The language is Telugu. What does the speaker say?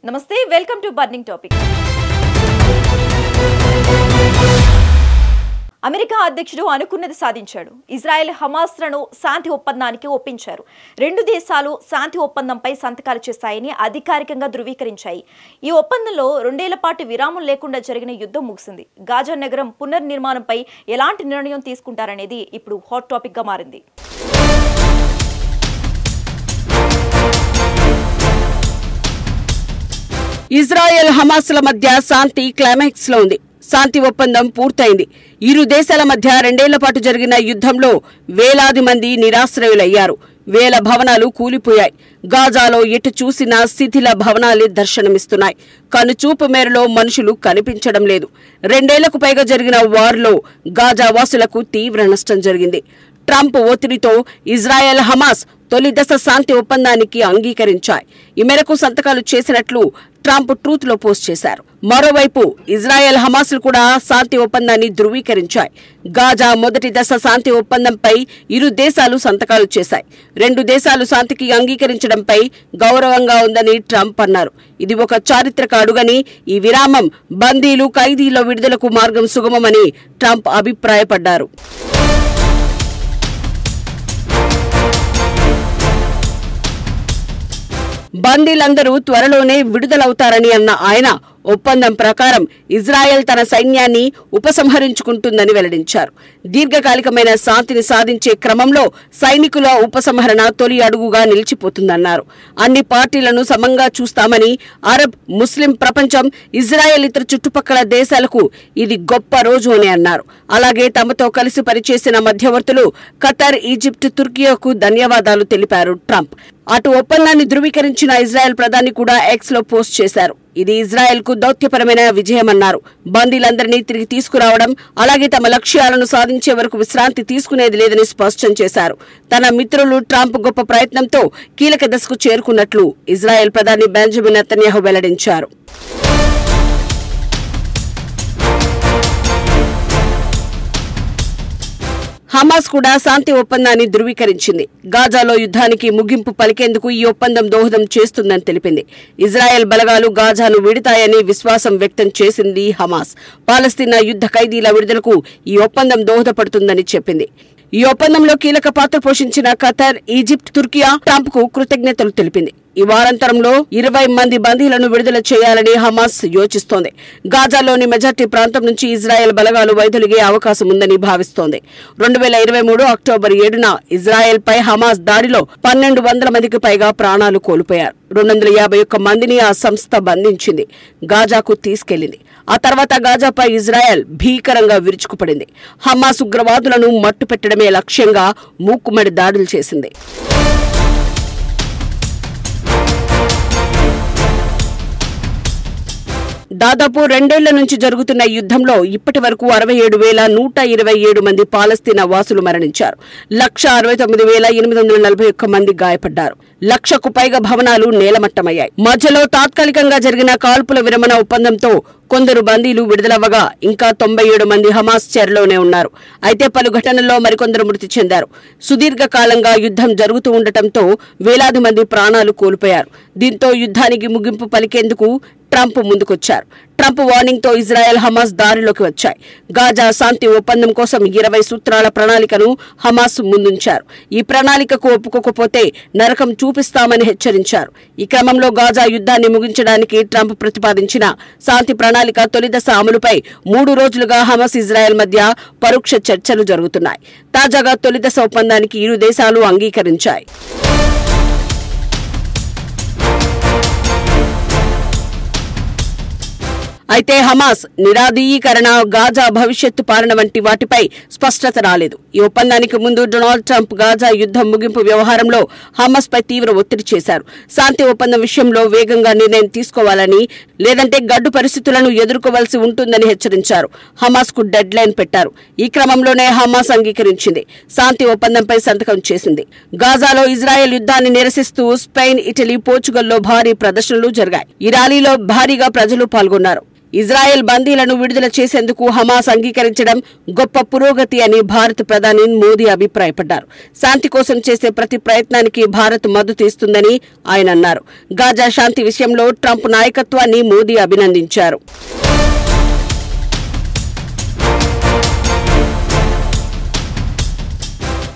నమస్తే welcome to burning topic. America అధ్యక్షుడు అనుకున్నది సాధించాడు. ఇజ్రాయెల్ హమాస్లను శాంతి ఒప్పందానికి ఒప్పించారు. రెండు దేశాలు శాంతి ఒప్పందంపై సంతకాలు చేశాయని అధికారికంగా ధృవీకరించాయి. ఈ ఒప్పందంలో 2 ఏళ్ల పాటు విరామం లేకుండా జరిగిన యుద్ధం ముగిసింది. గాజా నగరం పునర్నిర్మాణంపై ఎలాంటి నిర్ణయం తీసుకుంటారనేది ఇప్పుడు హాట్ టాపిక్ గా మారింది. ఇజ్రాయెల్ హమాస్ల మధ్య శాంతి క్లైమాక్స్ లో ఉంది. శాంతి ఒప్పందం పూర్తయింది. ఇరు దేశాల మధ్య 2 ఏళ్ల పాటు జరిగిన యుద్ధంలో వేలాది మంది నిరాశ్రయులయ్యారు. వేల భవనాలు కూలిపోయాయి. గాజాలో ఎటు చూసినా శిథిల భవనాలే దర్శనమిస్తున్నాయి. కనుచూపు మేరలో మనుషులు కనిపించడం లేదు. 2 ఏళ్లకు పైగా జరిగిన వార్లో గాజా వాసులకు తీవ్ర నష్టం జరిగింది. ట్రంప్ ఒత్తిడితో ఇజ్రాయెల్ హమాస్ తొలి దశ శాంతి ఒప్పందానికి అంగీకరించాయి. ఈ మేరకు సంతకాలు చేసినట్లు ట్రంప్ ట్రూత్ లో పోస్ట్ చేశారు. మరోవైపు ఇజ్రాయెల్ హమాస్లు కూడా శాంతి ఒప్పందాన్ని ధృవీకరించాయి. గాజా మొదటి దశ శాంతి ఒప్పందంపై ఇరు దేశాలు సంతకాలు చేశాయి. 2 దేశాలు శాంతికి అంగీకరించడంపై గౌరవంగా ఉందని ట్రంప్ అన్నారు. ఇది ఒక చారిత్రక అడుగని, ఈ విరామం బందీలు ఖైదీల విడుదలకు మార్గం సుగమమని ట్రంప్ అభిప్రాయపడ్డారు. బందీలందరూ త్వరలోనే విడుదలవుతారని అన్న ఆయన ఒప్పందం ప్రకారం ఇజ్రాయెల్ తన సైన్యాన్ని ఉపసంహరించుకుంటుందని వెల్లడించారు. దీర్ఘకాలికమైన శాంతిని సాధించే క్రమంలో సైనికుల ఉపసంహరణ తొలి అడుగుగా నిలిచిపోతుందన్నారు. అన్ని పార్టీలను సమంగా చూస్తామని, అరబ్ ముస్లిం ప్రపంచం, ఇజ్రాయెల్ ఇతర చుట్టుపక్కల దేశాలకు ఇది గొప్ప రోజు అని అన్నారు. అలాగే తమతో కలిసి పనిచేసిన మధ్యవర్తులు ఖతర్, ఈజిప్ట్, తుర్కియాకు ధన్యవాదాలు తెలిపారు ట్రంప్. అటు ఒప్పందాన్ని ధృవీకరించిన ఇజ్రాయెల్ ప్రధాని కూడా ఎక్స్ లో పోస్ట్ చేశారు. ఇది ఇజ్రాయెల్ కు దౌత్యపరమైన విజయమన్నారు. బందీలందరినీ తిరిగి తీసుకురావడం, అలాగే తమ లక్ష్యాలను సాధించే వరకు విశ్రాంతి తీసుకునేది లేదని స్పష్టం చేశారు. తన మిత్రులు ట్రంప్ గొప్ప ప్రయత్నంతో కీలక దశకు చేరుకున్నట్లు ఇజ్రాయెల్ ప్రధాని బెంజమిన్ నెతన్యాహు వెల్లడించారు. హమాస్ కూడా శాంతి ఒప్పందాన్ని ధృవీకరించింది. గాజాలో యుద్ధానికి ముగింపు పలికేందుకు ఈ ఒప్పందం దోహదం చేస్తుందని తెలిపింది. ఇజ్రాయెల్ బలగాలు గాజాను విడతాయని విశ్వాసం వ్యక్తం చేసింది హమాస్. పాలస్తీనా యుద్ధ ఖైదీల విడుదలకు ఈ ఒప్పందం దోహదపడుతుందని చెప్పింది. ఈ ఒప్పందంలో కీలక పాత్ర పోషించిన ఖతర్, ఈజిప్ట్, తుర్కియా ట్రంప్ కు కృతజ్ఞతలు తెలిపింది. ఈ వారాంతరంలో 20 మంది బందీలను విడుదల చేయాలని హమాస్ యోచిస్తోంది. గాజాలోని మెజార్టీ ప్రాంతం నుంచి ఇజ్రాయెల్ బలగాలు వైదొలిగే అవకాశం ఉందని భావిస్తోంది. 2023 అక్టోబర్ 7న ఇజ్రాయెల్ పై హమాస్ దాడిలో 1200 మందికి పైగా ప్రాణాలు కోల్పోయారు. 251 మందిని ఆ సంస్థ బంధించింది, గాజాకు తీసుకెళ్లింది. ఆ తర్వాత గాజాపై ఇజ్రాయెల్ భీకరంగా విరుచుకుపడింది. హమాస్ ఉగ్రవాదులను మట్టుపెట్టడమే లక్ష్యంగా మూకుమ్మడి దాడులు చేసింది. దాదాపు 2 ఏళ్ల నుంచి జరుగుతున్న యుద్ధంలో ఇప్పటి వరకు 67,127 మంది పాలస్తీనా వాసులు మరణించారు. 169,841 మంది గాయపడ్డారు. 1,00,000కు పైగా భవనాలు నేలమట్టమయ్యాయి. మధ్యలో తాత్కాలికంగా జరిగిన కాల్పుల విరమణ ఒప్పందంతో కొందరు బందీలు విడుదలవ్వగా ఇంకా 97 మంది హమాస్ చెరలోనే ఉన్నారు. అయితే పలు ఘటనల్లో మరికొందరు మృతి చెందారు. సుదీర్ఘకాలంగా యుద్ధం జరుగుతూ ఉండటంతో వేలాది మంది ప్రాణాలు కోల్పోయారు. దీంతో యుద్ధానికి ముగింపు పలికేందుకు ట్రంప్ ముందుకొచ్చారు. ట్రంప్ వార్నింగ్ తో ఇజ్రాయెల్ హమాస్ దారిలోకి వచ్చాయి. గాజా శాంతి ఒప్పందం కోసం 20 సూత్రాల ప్రణాళికను హమాస్ ముందుంచారు. ఈ ప్రణాళికకు ఒప్పుకోకపోతే నరకం చూపిస్తామని హెచ్చరించారు. ఈ క్రమంలో గాజా యుద్ధాన్ని ముగించడానికి ట్రంప్ ప్రతిపాదించిన శాంతి ప్రణాళిక తొలి దశ అమలుపై 3 రోజులుగా హమాస్, ఇజ్రాయెల్ మధ్య పరోక్ష చర్చలు జరుగుతున్నాయి. తాజాగా తొలి దశ ఒప్పందానికి ఇరు దేశాలు అంగీకరించాయి. అయితే హమాస్ నిరాదీయీకరణ, గాజా భవిష్యత్తు పాలన వంటి వాటిపై స్పష్టత రాలేదు. ఈ ఒప్పందానికి ముందు డొనాల్డ్ ట్రంప్ గాజా యుద్ధం ముగింపు వ్యవహారంలో హమాస్ పై తీవ్ర ఒత్తిడి చేశారు. శాంతి ఒప్పందం విషయంలో వేగంగా నిర్ణయం తీసుకోవాలని, లేదంటే గడ్డు పరిస్థితులను ఎదుర్కోవాల్సి ఉంటుందని హెచ్చరించారు. హమాస్ కు డెడ్ లైన్ పెట్టారు. ఈ క్రమంలోనే హమాస్ అంగీకరించింది. శాంతి ఒప్పందంపై సంతకం చేసింది. గాజాలో ఇజ్రాయెల్ యుద్ధాన్ని నిరసిస్తూ స్పెయిన్, ఇటలీ, పోర్చుగల్లో భారీ ప్రదర్శనలు జరిగాయి. ఈ ర్యాలీలో భారీగా ప్రజలు పాల్గొన్నారు. ఇజ్రాయెల్ బందీలను విడుదల చేసేందుకు హమాస్ అంగీకరించడం గొప్ప పురోగతి అని భారత ప్రధాని మోదీ అభిప్రాయపడ్డారు. శాంతి కోసం చేసే ప్రతి ప్రయత్నానికి భారత్ మద్దతు ఇస్తుందని ఆయన అన్నారు. గాజా శాంతి విషయంలో ట్రంప్ నాయకత్వాన్ని మోదీ అభినందించారు.